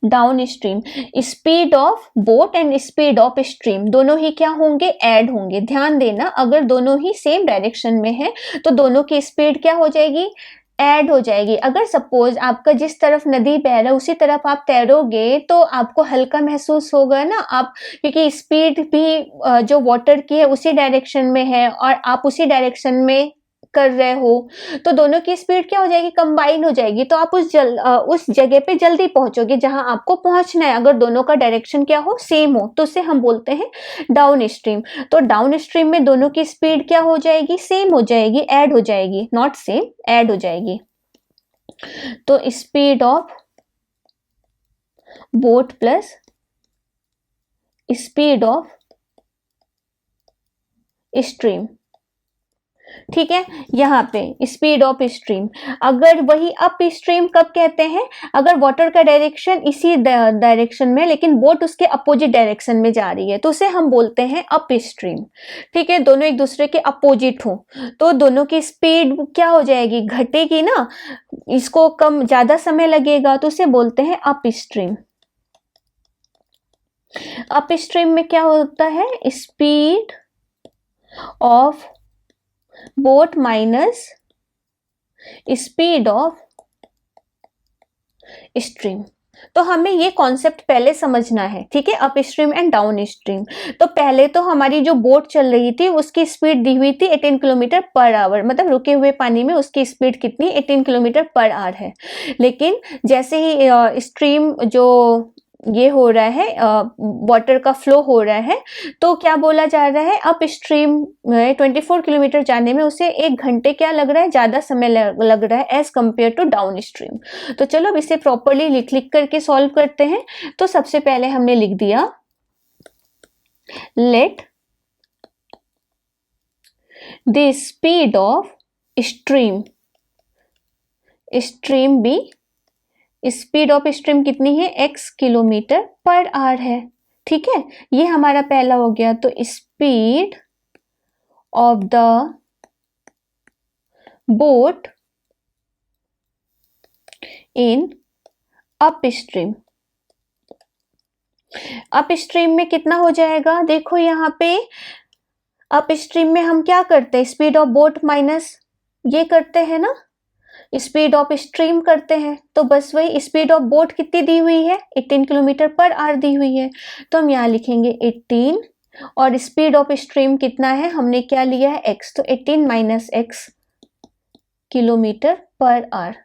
down stream speed of boat and speed of stream दोनों ही क्या होंगे, ऐड होंगे। ध्यान देना, अगर दोनों ही सेम डायरेक्शन में है तो दोनों की स्पीड क्या हो जाएगी, ऐड हो जाएगी। अगर सपोज आपका जिस तरफ नदी बह रहा है उसी तरफ आप तैरोगे तो आपको हल्का महसूस होगा ना, आप क्योंकि स्पीड भी जो वाटर की है उसी डायरेक्शन में है और आप उसी डायरेक्शन में कर रहे हो तो दोनों की स्पीड क्या हो जाएगी, कंबाइन हो जाएगी। तो आप उस जगह पे जल्दी पहुंचोगे जहां आपको पहुंचना है, अगर दोनों का डायरेक्शन क्या हो, सेम हो, तो उसे हम बोलते हैं डाउन स्ट्रीम। तो डाउन स्ट्रीम में दोनों की स्पीड क्या हो जाएगी, सेम हो जाएगी, ऐड हो जाएगी, नॉट सेम, ऐड हो जाएगी। तो speed of boat plus speed of stream, ठीक है। यहाँ पे स्पीड ऑफ स्ट्रीम, अगर वही अप स्ट्रीम कब कहते हैं, अगर वाटर का डायरेक्शन इसी डायरेक्शन में लेकिन बोट उसके अपोजिट डायरेक्शन में जा रही है तो उसे हम बोलते हैं अप स्ट्रीम, ठीक है। दोनों एक दूसरे के अपोजिट हो तो दोनों की स्पीड क्या हो जाएगी, घटेगी ना, इसको कम ज्यादा समय लगेगा तो उसे बोलते हैं अप स्ट्रीम। अप स्ट्रीम में क्या होता है, speed of boat minus speed of stream. तो हमें ये कॉन्सेप्ट पहले समझना है, ठीक है, up stream and down stream. तो पहले तो हमारी जो बोट चल रही थी उसकी स्पीड दी हुई थी 18 किलोमीटर पर आवर, मतलब रुके हुए पानी में उसकी स्पीड कितनी, 18 किलोमीटर पर आवर है। लेकिन जैसे ही स्ट्रीम जो ये हो रहा है, वाटर का फ्लो हो रहा है, तो क्या बोला जा रहा है, अप स्ट्रीम 24 किलोमीटर जाने में उसे 1 घंटे क्या लग रहा है, ज्यादा समय लग रहा है as compare to downstream. तो चलो अब इसे प्रॉपरली लिख लिख करके सॉल्व करते हैं। तो सबसे पहले हमने लिख दिया let the speed of stream be, speed of stream कितनी है, x किलोमीटर पर आवर है, ठीक है। ये हमारा पहला हो गया। तो speed of the boat in up stream, upstream में कितना हो जाएगा, देखो यहाँ पे अप स्ट्रीम में हम क्या करते हैं, स्पीड ऑफ बोट माइनस ये करते हैं ना, स्पीड ऑफ स्ट्रीम करते हैं। तो बस वही स्पीड ऑफ बोट कितनी दी हुई है, 18 किलोमीटर पर आवर दी हुई है, तो हम यहाँ लिखेंगे 18 और स्पीड ऑफ स्ट्रीम कितना है, हमने क्या लिया है, x, तो 18 minus x kilometre per hour.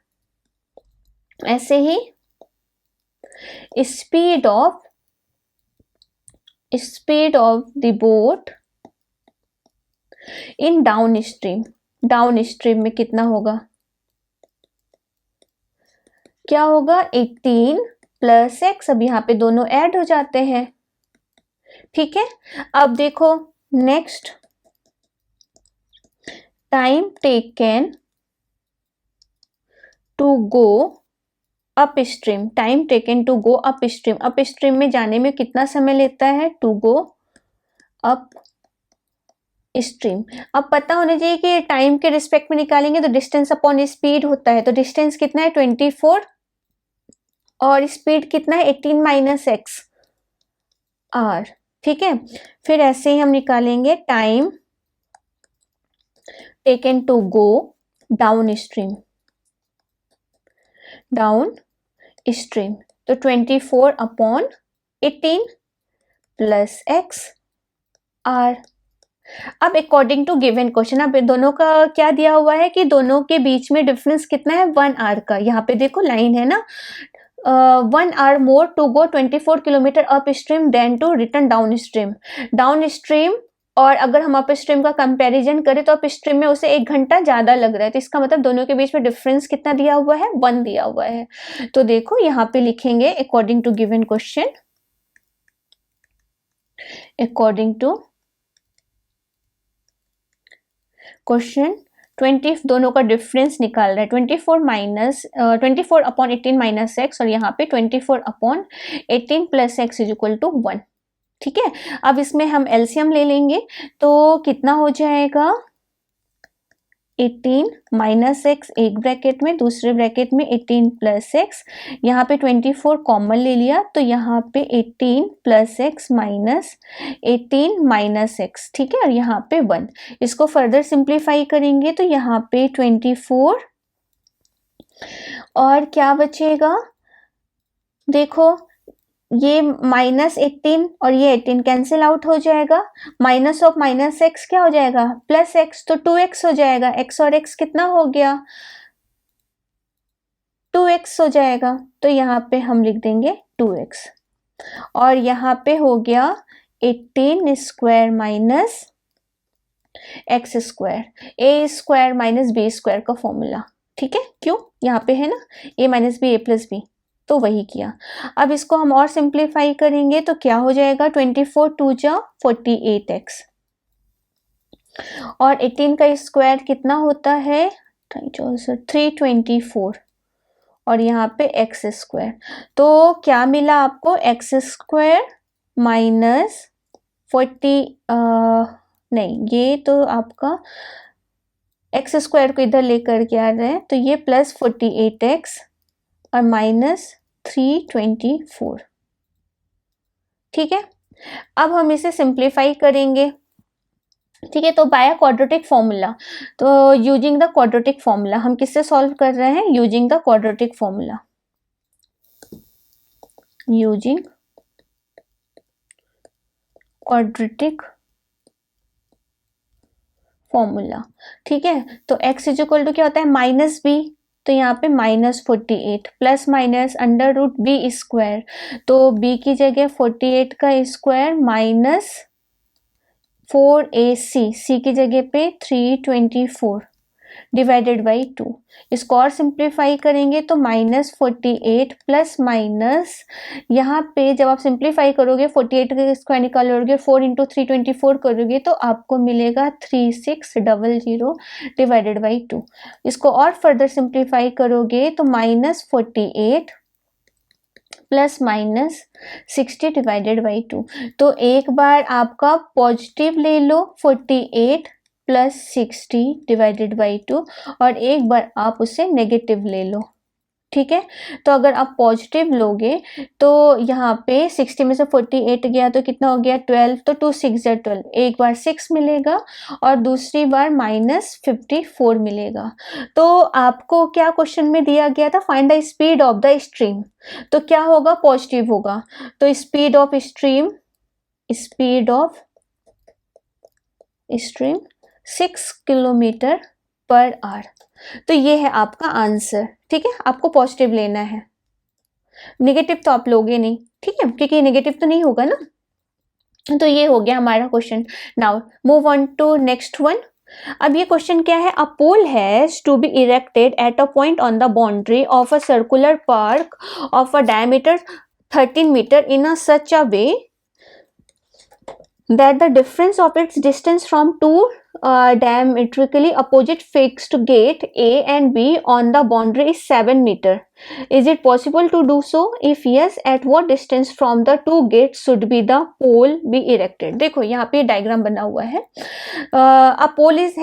ऐसे ही speed of the boat in down stream में कितना होगा, क्या होगा, 18 प्लस x, अब यहाँ पे दोनों ऐड हो जाते हैं, ठीक है। अब देखो next, time taken to go upstream, time taken to go upstream, upstream में जाने में कितना समय लेता है, टू गो अप स्ट्रीम। अब पता होना चाहिए कि टाइम के रिस्पेक्ट में निकालेंगे तो डिस्टेंस अपॉन स्पीड होता है, तो डिस्टेंस कितना है, 24 और स्पीड कितना है, 18 माइनस x आर, ठीक है। फिर ऐसे ही हम निकालेंगे time taken to go downstream, तो 24 अपॉन 18 प्लस x आर। अब अकॉर्डिंग टू गिवन क्वेश्चन, अब दोनों का क्या दिया हुआ है कि दोनों के बीच में डिफरेंस कितना है, 1 आवर का। यहाँ पे देखो लाइन है ना, 1 hour more to go 24 kilometre up stream then to return down stream. और अगर हम अप स्ट्रीम का कंपैरिजन करें तो अप स्ट्रीम में उसे 1 घंटा ज्यादा लग रहा है, तो इसका मतलब दोनों के बीच में डिफरेंस कितना दिया हुआ है, 1 दिया हुआ है। तो देखो यहाँ पे लिखेंगे according to given question, according to question 20 दोनों का डिफरेंस निकाल रहा है, 24 अपॉन 18 माइनस एक्स और यहाँ पे 24 upon 18 plus X is equal to 1, ठीक है। अब इसमें हम एलसीएम ले लेंगे तो कितना हो जाएगा, 18 माइनस एक्स एक ब्रैकेट में, दूसरे ब्रैकेट में 18 प्लस एक्स, यहाँ पे 24 कॉमन ले लिया तो यहाँ पे 18 plus x minus 18 minus x, ठीक है, और यहाँ पे 1। इसको फर्दर सिंप्लीफाई करेंगे तो यहाँ पे 24 और क्या बचेगा, देखो ये -18 और ये 18 कैंसिल आउट हो जाएगा, माइनस ऑफ माइनस एक्स क्या हो जाएगा, प्लस एक्स, तो 2x हो जाएगा, x और x कितना हो गया, 2x हो जाएगा, तो यहाँ पे हम लिख देंगे 2x, और यहाँ पे हो गया 18 square minus x square, A square minus B square का फॉर्मूला, ठीक है, क्यों, यहाँ पे है ना a minus B A plus B, तो वही किया। अब इसको हम और सिंप्लीफाई करेंगे तो क्या हो जाएगा, 24 2 जा 48x, और 18 का स्क्वायर कितना होता है 324, और यहाँ पे एक्स स्क्वायर, तो क्या मिला आपको, एक्स स्क्वायर माइनस 40 नहीं, ये तो आपका एक्स स्क्वायर को इधर लेकर के आ रहे हैं, तो ये प्लस 48x और माइनस 324, ठीक है। अब हम इसे सिंप्लीफाई करेंगे, ठीक है, तो बाय क्वाड्रेटिक फॉर्मूला, तो यूजिंग द क्वाड्रेटिक फॉर्मूला, हम किससे सॉल्व कर रहे हैं, using the quadratic formula, using quadratic formula, ठीक है। तो x इज इक्वल टू क्या होता है, माइनस बी, तो यहाँ पे -48 plus minus under root B square, तो b की जगह 48 का स्क्वायर माइनस 4ac, c की जगह पे 324 डिवाइडेड बाई 2, इसको और सिंप्लीफाई करेंगे तो -48 प्लस माइनस, यहाँ पे जब आप सिंप्लीफाई करोगे 48 का स्क्वायर निकालोगे 4 इंटू 324 करोगे तो आपको मिलेगा 3600 डिवाइडेड बाई 2, इसको और फर्दर सिंप्लीफाई करोगे तो -48 प्लस माइनस 60 डिवाइडेड बाई 2, तो एक बार आपका पॉजिटिव ले लो 48 प्लस 60 डिवाइडेड बाई 2, और एक बार आप उसे नेगेटिव ले लो, ठीक है। तो अगर आप पॉजिटिव लोगे तो यहाँ पे 60 में से 48 गया तो कितना हो गया 12, तो 2 6 या 12, एक बार 6 मिलेगा और दूसरी बार -54 मिलेगा। तो आपको क्या क्वेश्चन में दिया गया था, find the speed of the stream, तो क्या होगा, पॉजिटिव होगा, तो speed of stream 6 kilometre per our, तो ये है आपका आंसर, ठीक है। आपको पॉजिटिव लेना है, नेगेटिव तो आप लोगे नहीं, ठीक है, क्योंकि नेगेटिव तो नहीं होगा ना, तो ये हो गया हमारा question. Now move on to next one. अब ये क्वेश्चन क्या है, a pole has to be erected at a point on the boundary of a circular park of a diameter 13 metre in a such a way that the difference of its distance from two diametrically opposite fixed gate A and B on the boundary is 7 meter. Is it possible to do so? If yes, at what distance from the two gates should be the pole be erected? देखो यहाँ पे diagram बना हुआ है, a pole is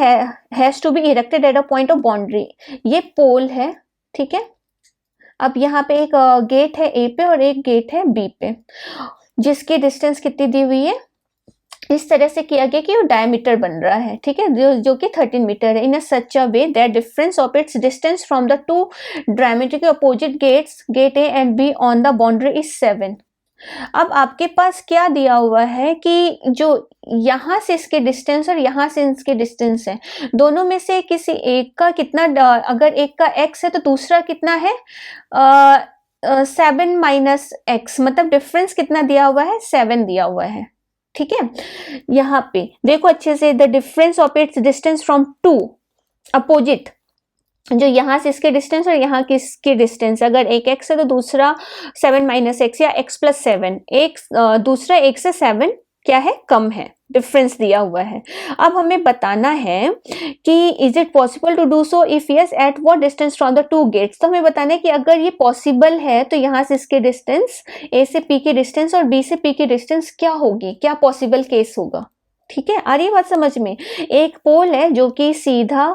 has to be erected at a point of boundary, ये पोल है, ठीक है। अब यहाँ पे एक गेट है A पे और एक गेट है B पे, जिसकी डिस्टेंस कितनी दी हुई है, इस तरह से किया गया कि वो डायमीटर बन रहा है, ठीक है, जो कि 13 मीटर है, in a such a way that difference of its distance from the two diametrically opposite gates gate A and B on the boundary is 7। अब आपके पास क्या दिया हुआ है कि जो यहाँ से इसके डिस्टेंस और यहाँ से इसके डिस्टेंस है, दोनों में से किसी एक का कितना, अगर एक का x है तो दूसरा कितना है 7 माइनस एक्स, मतलब डिफरेंस कितना दिया हुआ है, 7 दिया हुआ है, ठीक है। यहाँ पे देखो अच्छे से, the difference of its distance from two opposite, जो यहाँ से इसके डिस्टेंस और यहाँ की इसकी डिस्टेंस, अगर एक x है तो दूसरा 7 माइनस एक्स या x प्लस 7, एक दूसरा एक से 7 क्या है, कम है, डिफरेंस दिया हुआ है। अब हमें बताना है कि is it possible to do so, if yes at what distance from the two gates, तो हमें बताना है कि अगर ये पॉसिबल है तो यहाँ से इसके डिस्टेंस a से p की डिस्टेंस और b से p की डिस्टेंस क्या होगी, क्या पॉसिबल केस होगा, ठीक है। आ रही बात समझ में, एक पोल है जो कि सीधा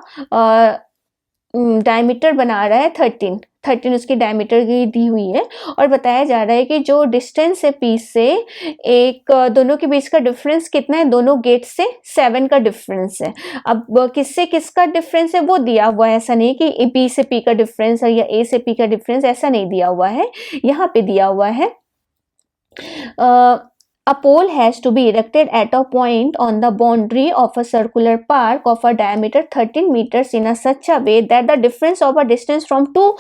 डायमीटर बना रहा है 13 उसकी डायमीटर की दी हुई है, और बताया जा रहा है कि जो डिस्टेंस है P से एक, दोनों के बीच का डिफरेंस कितना है, दोनों गेट से 7 का डिफरेंस है। अब किससे किसका डिफरेंस है वो दिया हुआ है, ऐसा नहीं कि B से P का डिफरेंस है या A से P का डिफरेंस, ऐसा नहीं दिया हुआ है, यहाँ पे दिया हुआ है A pole has to be erected at a point on the boundary of a circular park of a diameter 13 meters in a such a way that the difference of a distance from two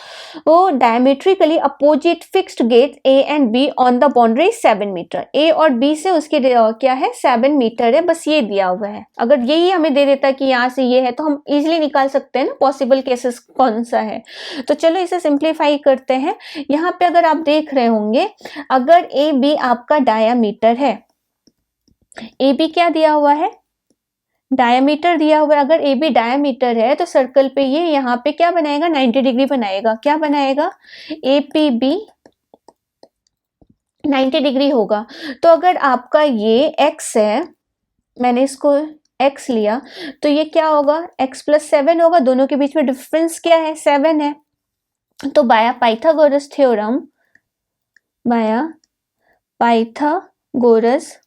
diametrically opposite fixed gates A and B on the boundary 7 metre. A और B से उसके क्या है 7 metre है, बस ये दिया हुआ है। अगर यही हमें दे देता कि यहाँ से ये है तो हम इजिली निकाल सकते हैं ना पॉसिबल केसेस कौन सा है। तो चलो इसे सिंप्लीफाई करते हैं। यहाँ पे अगर आप देख रहे होंगे, अगर ए बी आपका डायामीटर है, ए बी क्या दिया हुआ है, डायामीटर दिया हुआ है। अगर ए बी डायामीटर है तो सर्कल पे ये यहाँ पे क्या बनाएगा, 90 डिग्री बनाएगा। क्या बनाएगा, ए पी बी 90 डिग्री होगा। तो अगर आपका ये x है, मैंने इसको x लिया, तो ये क्या होगा, x प्लस 7 होगा। दोनों के बीच में डिफरेंस क्या है, 7 है। तो via Pythagoras theorem, via Pythagoras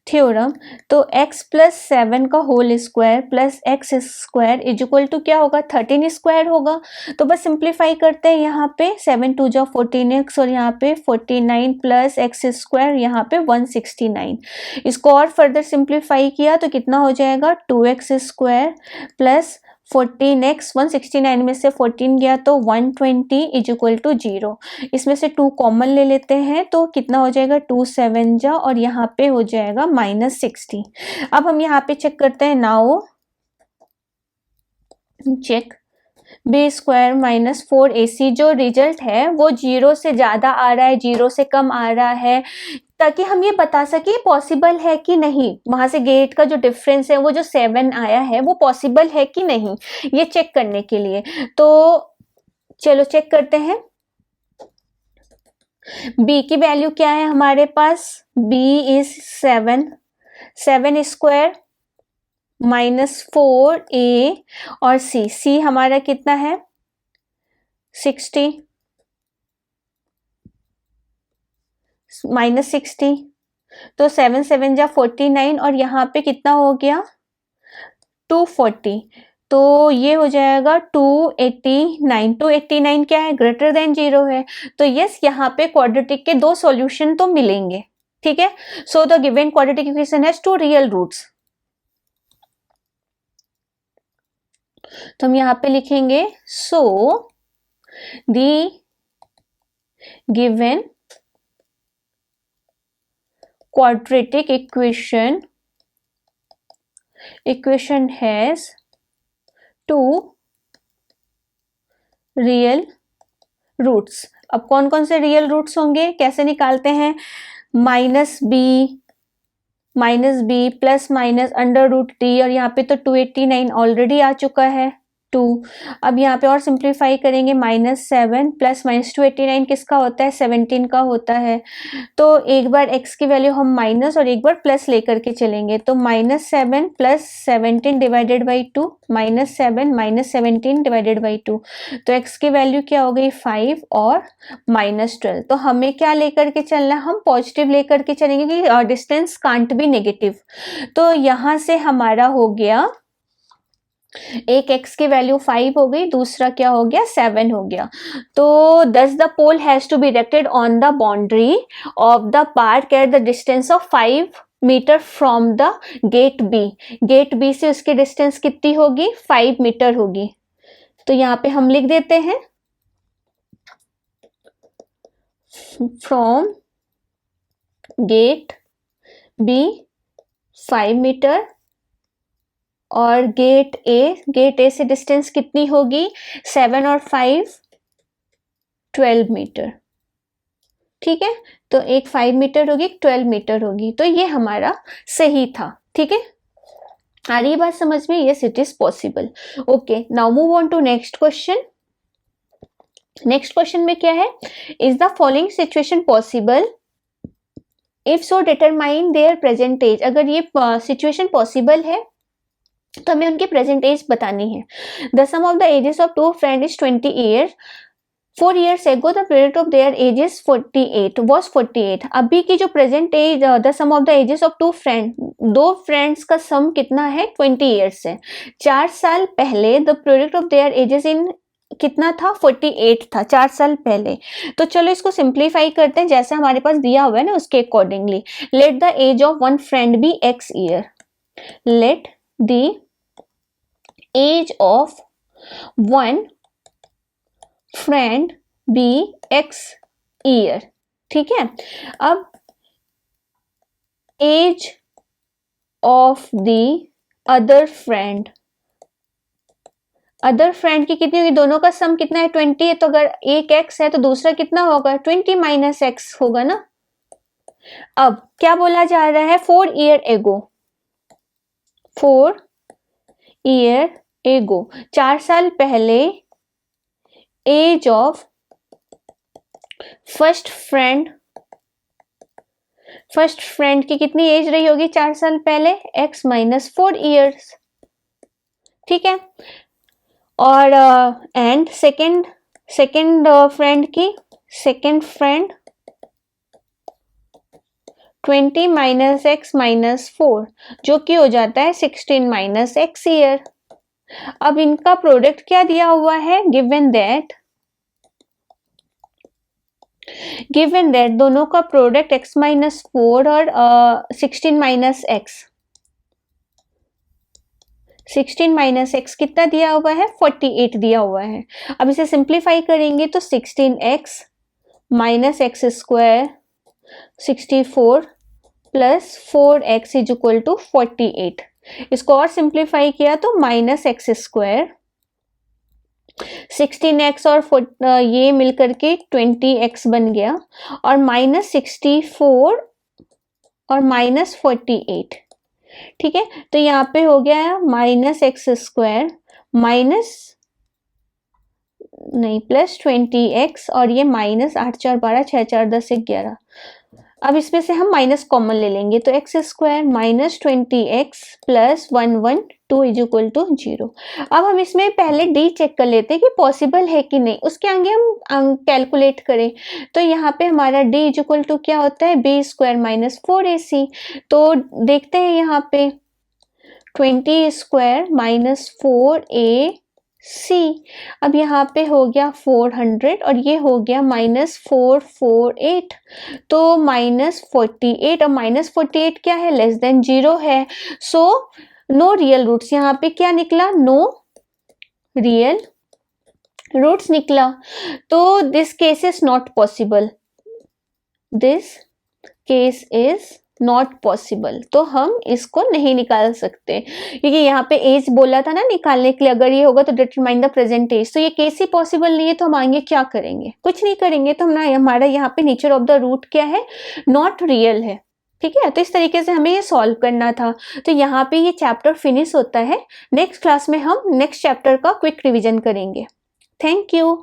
theorem, तो x प्लस 7 का whole square plus x square is equal to क्या होगा, 13 स्क्वायर होगा। तो बस सिंप्लीफाई करते हैं, यहाँ पे 7 2 जा 14x और यहाँ पे 49 प्लस x स्क्वायर, यहाँ पे 169। इसको और फर्दर सिंप्लीफाई किया तो कितना हो जाएगा, 2x स्क्वायर प्लस 14x, 169 में से 14 गया तो 120 इज इक्वल टू 0। इसमें से 2 कॉमन ले लेते हैं तो कितना हो जाएगा, 2 7 जा और यहाँ पे हो जाएगा -60। अब हम यहाँ पे चेक करते हैं, now check B square minus 4ac, जो रिजल्ट है वो 0 से ज़्यादा आ रहा है, 0 से कम आ रहा है, ताकि हम ये बता सके पॉसिबल है कि नहीं। वहां से गेट का जो डिफरेंस है वो जो 7 आया है वो पॉसिबल है कि नहीं, ये चेक करने के लिए। तो चलो चेक करते हैं। b की वैल्यू क्या है हमारे पास, b इज 7 स्क्वायर -4a और c हमारा कितना है 60 -60, तो 7 7 जा 49 और यहाँ पे कितना हो गया 240, तो ये हो जाएगा 289। 289 क्या है, ग्रेटर देन 0 है। तो यस, यहाँ पे क्वाड्रेटिक के 2 सॉल्यूशन तो मिलेंगे, ठीक है। So the given quadratic equation has 2 real roots. तो हम यहाँ पे लिखेंगे, so the given quadratic equation has 2 real roots। अब कौन कौन से रियल रूट्स होंगे, कैसे निकालते हैं, -b प्लस माइनस √d, और यहाँ पे तो 289 ऑलरेडी आ चुका है 2। अब यहाँ पे और सिंप्लीफाई करेंगे, -7 प्लस माइनस 289 किसका होता है, 17 का होता है। तो एक बार x की वैल्यू हम माइनस और एक बार प्लस लेकर के चलेंगे, तो -7 plus 17 divided by 2, -7 -17 divided by 2, तो x की वैल्यू क्या हो गई 5 और -12। तो हमें क्या लेकर के चलना है, हम पॉजिटिव लेकर के चलेंगे कि डिस्टेंस कांट बी नेगेटिव। तो यहाँ से हमारा हो गया, एक x की वैल्यू 5 हो गई, दूसरा क्या हो गया 7 हो गया। तो thus the pole has to be erected on the boundary of the park at the distance of 5 metre from the gate B. Gate B से उसकी डिस्टेंस कितनी होगी, 5 मीटर होगी। तो यहाँ पे हम लिख देते हैं, फ्रॉम गेट बी 5 मीटर और गेट ए से डिस्टेंस कितनी होगी, 7 और 5 12 मीटर, ठीक है। तो एक 5 मीटर होगी, एक 12 मीटर होगी। तो ये हमारा सही था, ठीक है। आ रही बात समझ में, yes it is possible. Okay, now move on to next question. Next question में क्या है, is the following situation possible, if so determine their present age. अगर ये सिचुएशन पॉसिबल है तो हमें उनकी प्रेजेंट एज बतानी है। The sum of the ages of two friend is 20 years. 4 years ago the product of their ages 48 was 48। अभी की जो present age, the sum of the ages of 2 friend, 2 friends का सम कितना है 20 years है। 4 साल पहले the product of their ages in कितना था 48 था 4 साल पहले। तो चलो इसको सिंप्लीफाई करते हैं जैसा हमारे पास दिया हुआ है ना उसके accordingly. Let the age of one friend be x year. Let the age of one friend be x year. ठीक है, अब age of the other friend, other friend की कितनी होगी, दोनों का सम कितना है 20 है, तो अगर एक x है तो दूसरा कितना होगा 20 माइनस x होगा ना। अब क्या बोला जा रहा है 4 ईयर एगो, 4 ईयर एगो 4 साल पहले एज ऑफ फर्स्ट फ्रेंड की कितनी एज रही होगी 4 साल पहले x माइनस 4 ईयर्स। ठीक है, और एंड सेकेंड फ्रेंड की, second friend 20 minus x minus 4 जो कि हो जाता है 16 माइनस एक्स ईयर। अब इनका प्रोडक्ट क्या दिया हुआ है, गिवन दैट दोनों का प्रोडक्ट x माइनस 4 और 16 माइनस एक्स, 16 माइनस एक्स कितना दिया हुआ है 48 दिया हुआ है। अब इसे सिंप्लीफाई करेंगे तो 16x minus x square 64 plus 4x is equal to 48। इसको और सिंप्लीफाई किया तो माइनस एक्स स्क्वायर 16x और ये मिलकर के 20x बन गया, और माइनस 64 और माइनस 48। ठीक है, तो यहाँ पे हो गया माइनस एक्स स्क्वायर माइनस नहीं प्लस 20x, और ये माइनस 8 4 12 6 4 10 11। अब इसमें से हम माइनस कॉमन ले लेंगे तो x square minus 20x plus 112 is equal to 0। अब हम इसमें पहले डी चेक कर लेते हैं कि पॉसिबल है कि नहीं, उसके आगे हम कैलकुलेट करें। तो यहाँ पे हमारा डी इज इक्वल टू क्या होता है बी स्क्वायर माइनस 4ac। तो देखते हैं यहाँ पे 20 स्क्वायर माइनस 4ac, अब यहाँ पे हो गया 400 और ये हो गया माइनस 448, तो माइनस 48 और माइनस 48 क्या है लेस देन 0 है। सो नो रियल रूट्स, यहाँ पे क्या निकला नो रियल रूट्स निकला। तो this case is not possible, this case is not possible, तो हम इसको नहीं निकाल सकते क्योंकि यहाँ पे एज बोला था ना निकालने के लिए, अगर ये होगा तो डिटरमाइन द प्रेजेंट एज। तो ये केस ही पॉसिबल नहीं है, तो हम आगे क्या करेंगे, कुछ नहीं करेंगे। तो हमारा यहाँ पे नेचर ऑफ द रूट क्या है, नॉट रियल है। ठीक है, तो इस तरीके से हमें ये सॉल्व करना था। तो यहाँ पे ये चैप्टर फिनिश होता है। नेक्स्ट क्लास में हम नेक्स्ट चैप्टर का क्विक रिविजन करेंगे। Thank you.